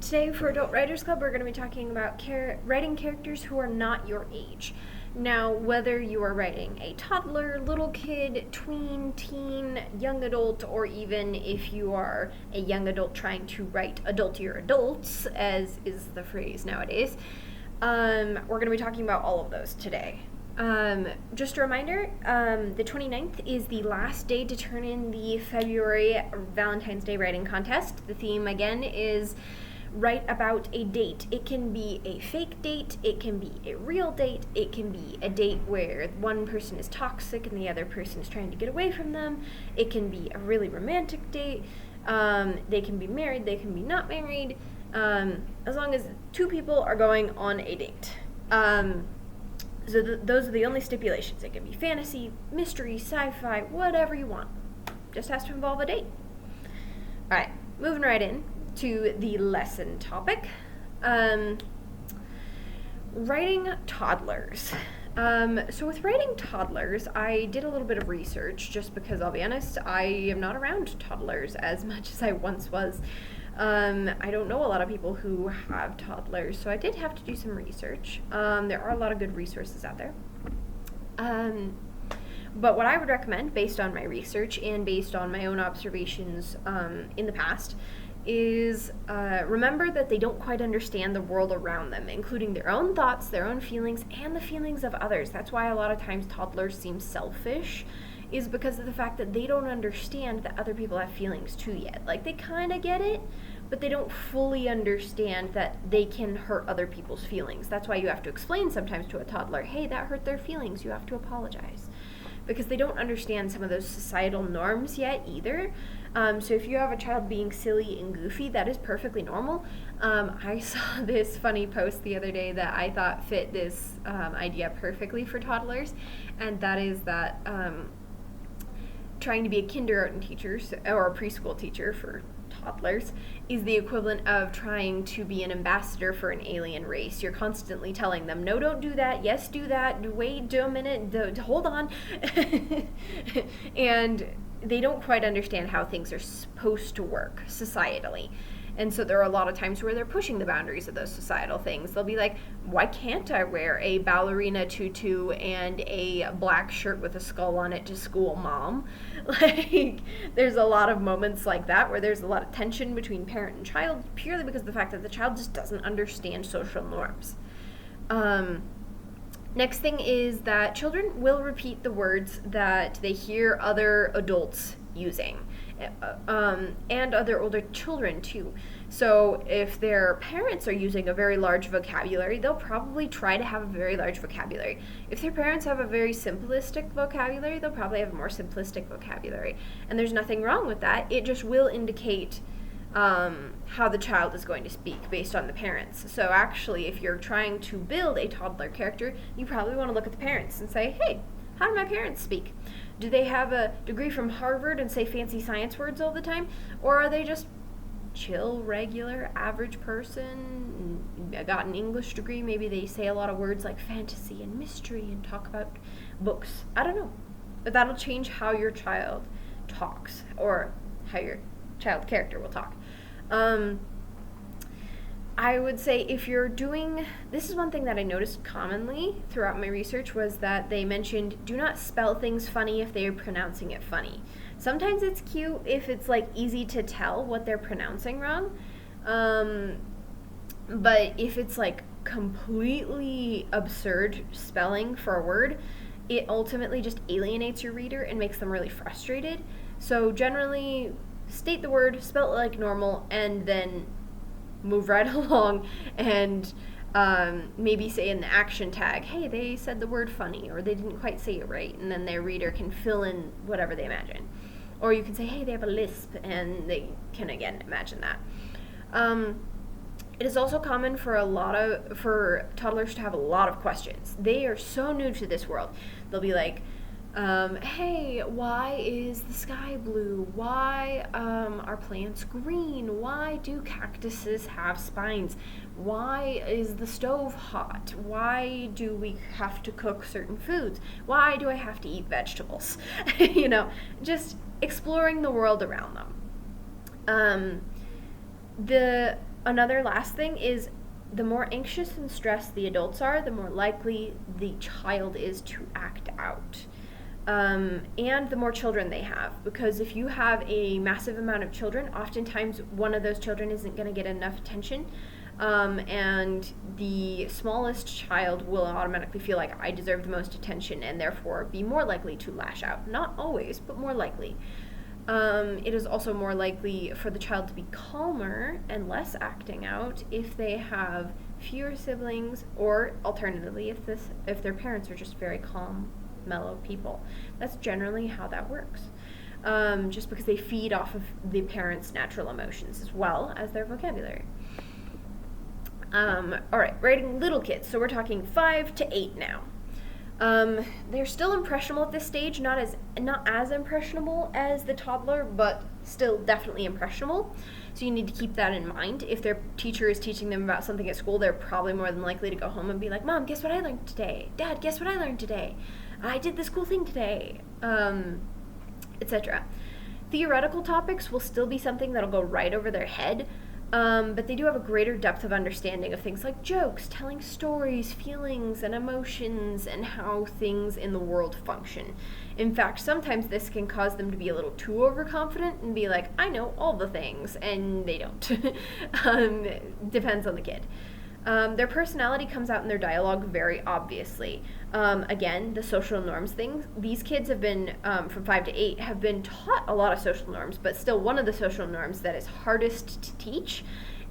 Today for Adult Writers Club, we're going to be talking about writing characters who are not your age. Now, whether you are writing a toddler, little kid, tween, teen, young adult, or even if you are a young adult trying to write adultier adults, as is the phrase nowadays, we're going to be talking about all of those today. Just a reminder, the 29th is the last day to turn in the February Valentine's Day writing contest. The theme, again, is write about a date. It can be a fake date, it can be a real date, it can be a date where one person is toxic and the other person is trying to get away from them. It can be a really romantic date. They can be married, they can be not married, as long as two people are going on a date. So those are the only stipulations. It can be fantasy, mystery, sci-fi, whatever you want. Just has to involve a date. Alright, moving right in to the lesson topic. Writing toddlers. So with writing toddlers, I did a little bit of research just because, I'll be honest, I am not around toddlers as much as I once was. I don't know a lot of people who have toddlers, so I did have to do some research. There are a lot of good resources out there. But what I would recommend, based on my research and based on my own observations in the past, is remember that they don't quite understand the world around them, including their own thoughts, their own feelings, and the feelings of others. That's why a lot of times toddlers seem selfish, is because of the fact that they don't understand that other people have feelings too yet. Like, they kind of get it, but they don't fully understand that they can hurt other people's feelings. That's why you have to explain sometimes to a toddler, hey, that hurt their feelings, you have to apologize. Because they don't understand some of those societal norms yet either. So if you have a child being silly and goofy, that is perfectly normal. I saw this funny post the other day that I thought fit this idea perfectly for toddlers, and that is that trying to be a kindergarten teacher or a preschool teacher for toddlers is the equivalent of trying to be an ambassador for an alien race. You're constantly telling them, no, don't do that, yes, do that, wait, do a minute, hold on. And they don't quite understand how things are supposed to work societally. And so there are a lot of times where they're pushing the boundaries of those societal things. They'll be like, why can't I wear a ballerina tutu and a black shirt with a skull on it to school, Mom? Like, there's a lot of moments like that where there's a lot of tension between parent and child, purely because of the fact that the child just doesn't understand social norms. Next thing is that children will repeat the words that they hear other adults using, and other older children too. So if their parents are using a very large vocabulary, they'll probably try to have a very large vocabulary. If their parents have a very simplistic vocabulary, they'll probably have a more simplistic vocabulary. And there's nothing wrong with that. It just will indicate how the child is going to speak based on the parents. So actually, if you're trying to build a toddler character, you probably want to look at the parents and say, hey, how do my parents speak? Do they have a degree from Harvard and say fancy science words all the time? Or are they just chill, regular, average person, got an English degree? Maybe they say a lot of words like fantasy and mystery and talk about books. I don't know. But that'll change how your child talks, or how your child character will talk. I would say if you're doing, this is one thing that I noticed commonly throughout my research, was that they mentioned do not spell things funny if they are pronouncing it funny. Sometimes it's cute if it's like easy to tell what they're pronouncing wrong, but if it's like completely absurd spelling for a word, it ultimately just alienates your reader and makes them really frustrated. So generally, state the word, spell it like normal, and then move right along and maybe say in the action tag, hey, they said the word funny, or they didn't quite say it right, and then their reader can fill in whatever they imagine. Or you can say, hey, they have a lisp, and they can, again, imagine that. It is also common for toddlers to have a lot of questions. They are so new to this world. They'll be like, hey, why is the sky blue? Why are plants green? Why do cactuses have spines? Why is the stove hot? Why do we have to cook certain foods? Why do I have to eat vegetables? Just exploring the world around them. Another last thing is the more anxious and stressed the adults are, the more likely the child is to act out. And the more children they have, because if you have a massive amount of children, oftentimes one of those children isn't going to get enough attention, and the smallest child will automatically feel like I deserve the most attention and therefore be more likely to lash out. Not always, but more likely. It is also more likely for the child to be calmer and less acting out if they have fewer siblings, or alternatively, if their parents are just very calm, mellow people. That's generally how that works. Just because they feed off of the parents' natural emotions as well as their vocabulary. All right, rating little kids. So we're talking 5 to 8 now. They're still impressionable at this stage, not as impressionable as the toddler, but still definitely impressionable. So you need to keep that in mind. If their teacher is teaching them about something at school, they're probably more than likely to go home and be like, Mom, guess what I learned today? Dad, guess what I learned today? I did this cool thing today, etc. Theoretical topics will still be something that'll go right over their head, but they do have a greater depth of understanding of things like jokes, telling stories, feelings, and emotions, and how things in the world function. In fact, sometimes this can cause them to be a little too overconfident and be like, I know all the things, and they don't. Depends on the kid. Their personality comes out in their dialogue very obviously. Again, the social norms things. These kids have been, from 5 to 8, have been taught a lot of social norms, but still one of the social norms that is hardest to teach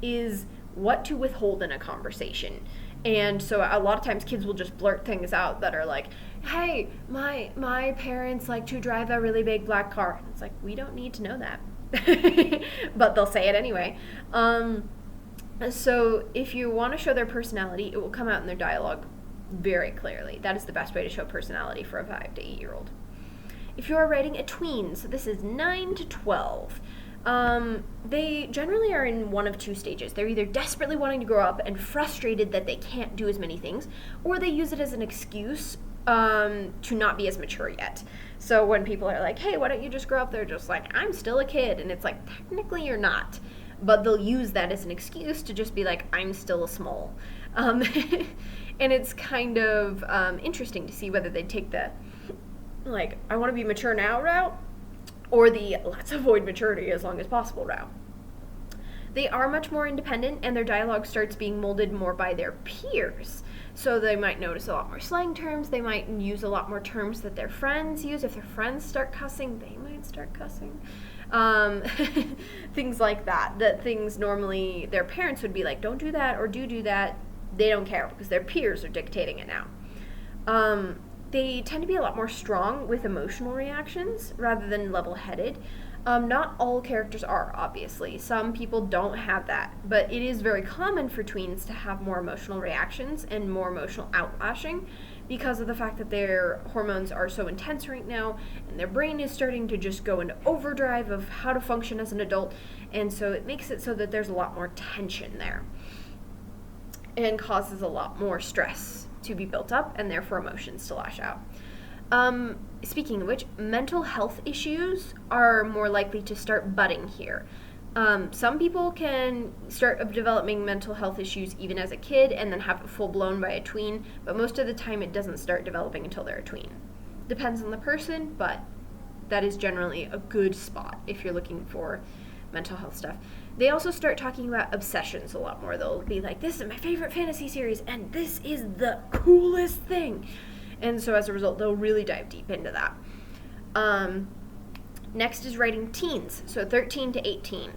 is what to withhold in a conversation. And so a lot of times kids will just blurt things out that are like, hey, my parents like to drive a really big black car. It's like, we don't need to know that. But they'll say it anyway. So if you want to show their personality, it will come out in their dialogue very clearly. That is the best way to show personality for a 5 to 8-year-old. If you are writing a tween, so this is 9 to 12, they generally are in one of two stages. They're either desperately wanting to grow up and frustrated that they can't do as many things, or they use it as an excuse to not be as mature yet. So when people are like, hey, why don't you just grow up? They're just like, I'm still a kid. And it's like, technically you're not. But they'll use that as an excuse to just be like, I'm still a small. And it's kind of interesting to see whether they take the, like, I want to be mature now route, or the let's avoid maturity as long as possible route. They are much more independent, and their dialogue starts being molded more by their peers. So they might notice a lot more slang terms. They might use a lot more terms that their friends use. If their friends start cussing, they might start cussing. Things like that things normally their parents would be like, don't do that, or do that. They don't care because their peers are dictating it now. They tend to be a lot more strong with emotional reactions rather than level-headed. Not all characters are, obviously. Some people don't have that, but it is very common for tweens to have more emotional reactions and more emotional outlashing because of the fact that their hormones are so intense right now, and their brain is starting to just go into overdrive of how to function as an adult, and so it makes it so that there's a lot more tension there and causes a lot more stress to be built up and therefore emotions to lash out. Speaking of which, mental health issues are more likely to start budding here. Some people can start developing mental health issues even as a kid and then have it full-blown by a tween, but most of the time it doesn't start developing until they're a tween. Depends on the person, but that is generally a good spot if you're looking for mental health stuff. They also start talking about obsessions a lot more. They'll be like, this is my favorite fantasy series, and this is the coolest thing. And so as a result, they'll really dive deep into that. Next is writing teens, so 13 to 18.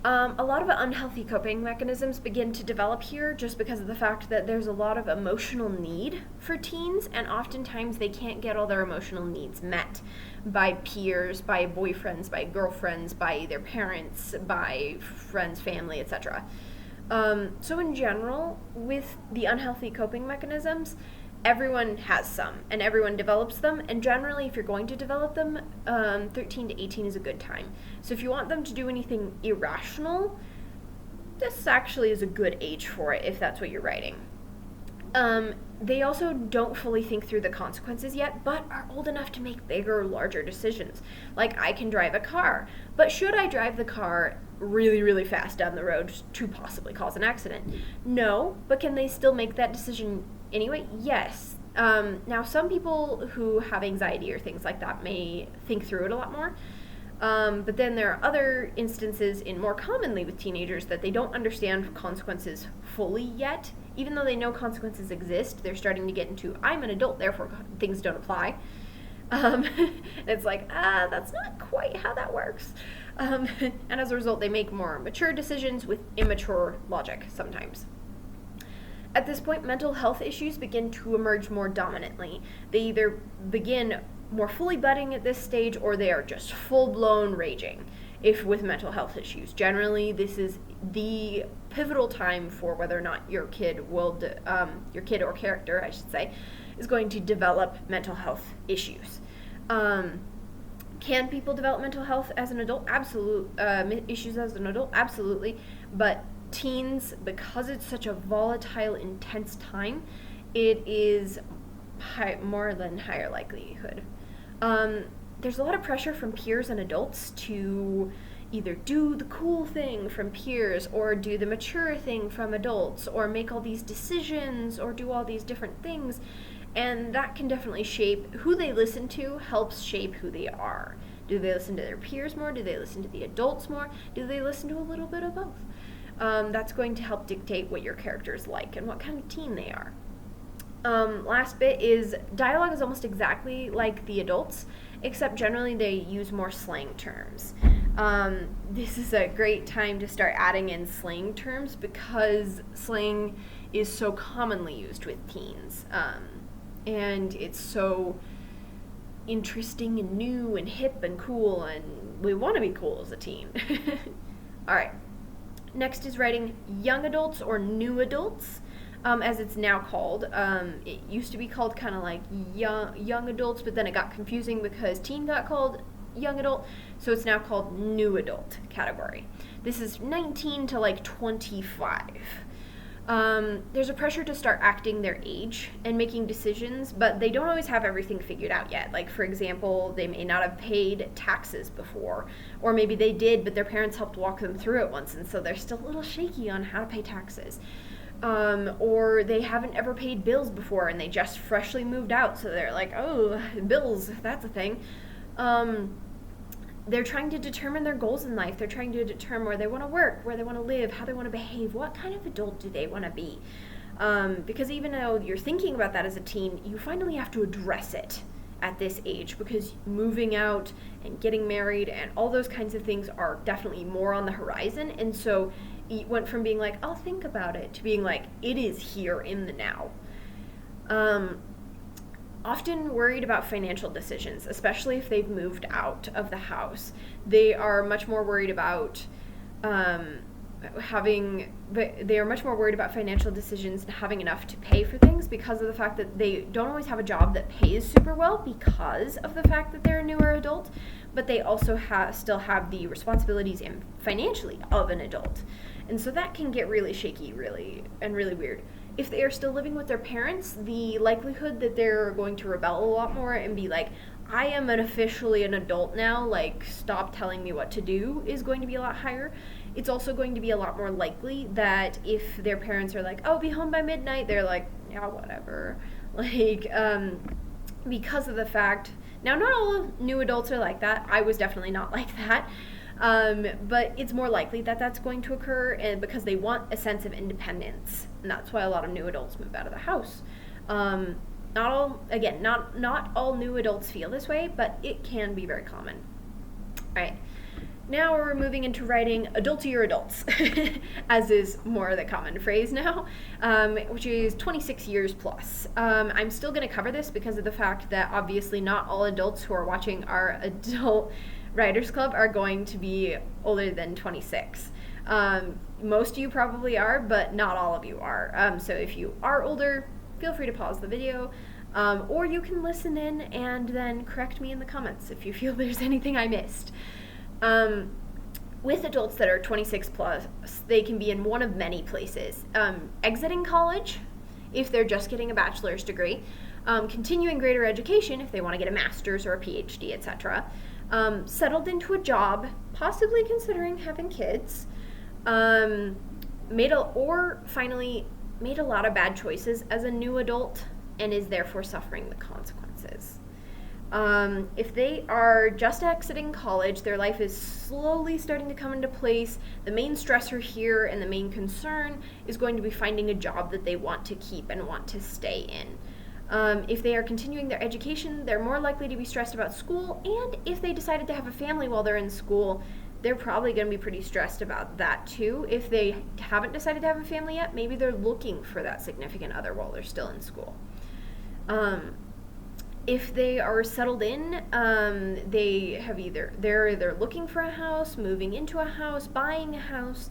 A lot of unhealthy coping mechanisms begin to develop here just because of the fact that there's a lot of emotional need for teens, and oftentimes they can't get all their emotional needs met by peers, by boyfriends, by girlfriends, by their parents, by friends, family, etc. So in general, with the unhealthy coping mechanisms, everyone has some, and everyone develops them, and generally if you're going to develop them, 13 to 18 is a good time. So if you want them to do anything irrational, this actually is a good age for it if that's what you're writing. They also don't fully think through the consequences yet, but are old enough to make bigger, larger decisions. Like, I can drive a car, but should I drive the car really, really fast down the road to possibly cause an accident? No, but can they still make that decision anyway? Yes. Now, some people who have anxiety or things like that may think through it a lot more. But then there are other instances, more commonly with teenagers, that they don't understand consequences fully yet. Even though they know consequences exist, they're starting to get into, I'm an adult, therefore things don't apply. It's like, that's not quite how that works. And as a result, they make more mature decisions with immature logic sometimes. At this point, mental health issues begin to emerge more dominantly. They either begin more fully budding at this stage, or they are just full-blown raging if with mental health issues. Generally, this is the pivotal time for whether or not your kid your kid or character, I should say, is going to develop mental health issues. Can people develop mental health as an adult? Issues as an adult? Absolutely. But teens, because it's such a volatile, intense time, it is more than higher likelihood. There's a lot of pressure from peers and adults to either do the cool thing from peers, or do the mature thing from adults, or make all these decisions, or do all these different things. And that can definitely shape who they listen to, helps shape who they are. Do they listen to their peers more? Do they listen to the adults more? Do they listen to a little bit of both? That's going to help dictate what your character is like and what kind of teen they are. Last bit is dialogue is almost exactly like the adults, except generally they use more slang terms. This is a great time to start adding in slang terms because slang is so commonly used with teens. And it's so interesting and new and hip and cool, and we want to be cool as a teen. All right. Next is writing young adults or new adults, as it's now called. It used to be called kind of like young adults, but then it got confusing because teen got called young adult, so it's now called new adult category. This is 19 to like 25. There's a pressure to start acting their age and making decisions, but they don't always have everything figured out yet. Like, for example, they may not have paid taxes before, or maybe they did, but their parents helped walk them through it once, and so they're still a little shaky on how to pay taxes. Or they haven't ever paid bills before, and they just freshly moved out, so they're like, oh, bills, that's a thing. They're trying to determine their goals in life. They're trying to determine where they want to work, where they want to live, how they want to behave, what kind of adult do they want to be. Because even though you're thinking about that as a teen, you finally have to address it at this age, because moving out and getting married and all those kinds of things are definitely more on the horizon. And so it went from being like, I'll think about it, to being like, it is here in the now. Often worried about financial decisions, especially if they've moved out of the house. They are much more worried about financial decisions and having enough to pay for things, because of the fact that they don't always have a job that pays super well because of the fact that they're a newer adult, but they also still have the responsibilities and financially of an adult. And so that can get really shaky, really weird. If they are still living with their parents, the likelihood that they're going to rebel a lot more and be like, I am officially an adult now, like, stop telling me what to do, is going to be a lot higher. It's also going to be a lot more likely that if their parents are like, oh, be home by midnight, they're like, yeah, whatever. Like, because of the fact, now not all new adults are like that. I was definitely not like that. But it's more likely that that's going to occur, and because they want a sense of independence. And that's why a lot of new adults move out of the house. Not all new adults feel this way, but it can be very common. All right. Now we're moving into writing adultier adults, as is more the common phrase now, which is 26 years plus. I'm still going to cover this because of the fact that obviously not all adults who are watching our adult Writers Club are going to be older than 26. Most of you probably are, but not all of you are. So if you are older, feel free to pause the video, or you can listen in and then correct me in the comments if you feel there's anything I missed. With adults that are 26 plus, they can be in one of many places. Exiting college, if they're just getting a bachelor's degree, continuing greater education if they want to get a master's or a PhD, etc., settled into a job, possibly considering having kids, um, finally made a lot of bad choices as a new adult and is therefore suffering the consequences. If they are just exiting college, their life is slowly starting to come into place. The main stressor here and the main concern is going to be finding a job that they want to keep and want to stay in. If they are continuing their education, they're more likely to be stressed about school, and if they decided to have a family while they're in school, they're probably going to be pretty stressed about that too. If they haven't decided to have a family yet, maybe they're looking for that significant other while they're still in school. If they are settled in, they're either looking for a house, moving into a house, buying a house.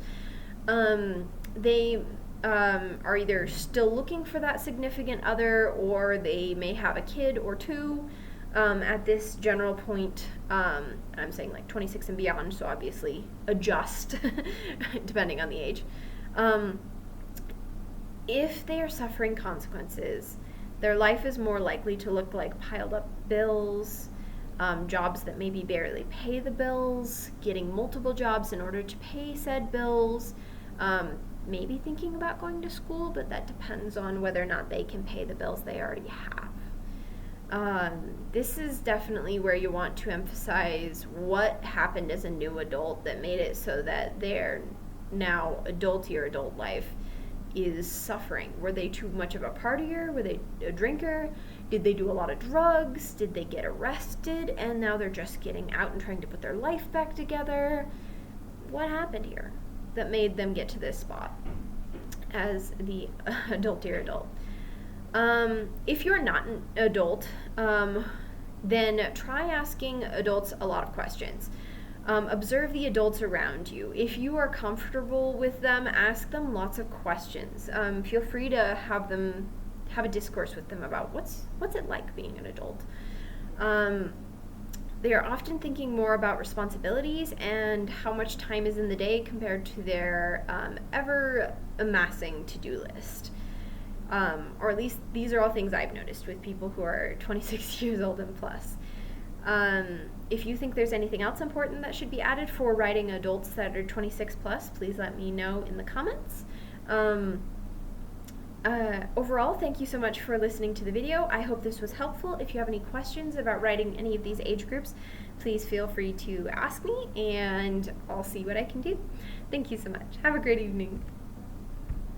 They are either still looking for that significant other, or they may have a kid or two. At this general point, I'm saying like 26 and beyond, so obviously adjust depending on the age. If they are suffering consequences, their life is more likely to look like piled up bills, jobs that maybe barely pay the bills, getting multiple jobs in order to pay said bills, maybe thinking about going to school, but that depends on whether or not they can pay the bills they already have. This is definitely where you want to emphasize what happened as a new adult that made it so that their now adult life is suffering. Were they too much of a partier? Were they a drinker? Did they do a lot of drugs? Did they get arrested and now they're just getting out and trying to put their life back together? What happened here that made them get to this spot as the adultier adult? If you're not an adult, then try asking adults a lot of questions. Observe the adults around you. If you are comfortable with them, ask them lots of questions. Feel free to have a discourse with them about what's it like being an adult. They are often thinking more about responsibilities and how much time is in the day compared to their ever amassing to-do list. Or at least these are all things I've noticed with people who are 26 years old and plus. If you think there's anything else important that should be added for writing adults that are 26 plus, please let me know in the comments. Overall, thank you so much for listening to the video. I hope this was helpful. If you have any questions about writing any of these age groups, please feel free to ask me and I'll see what I can do. Thank you so much. Have a great evening.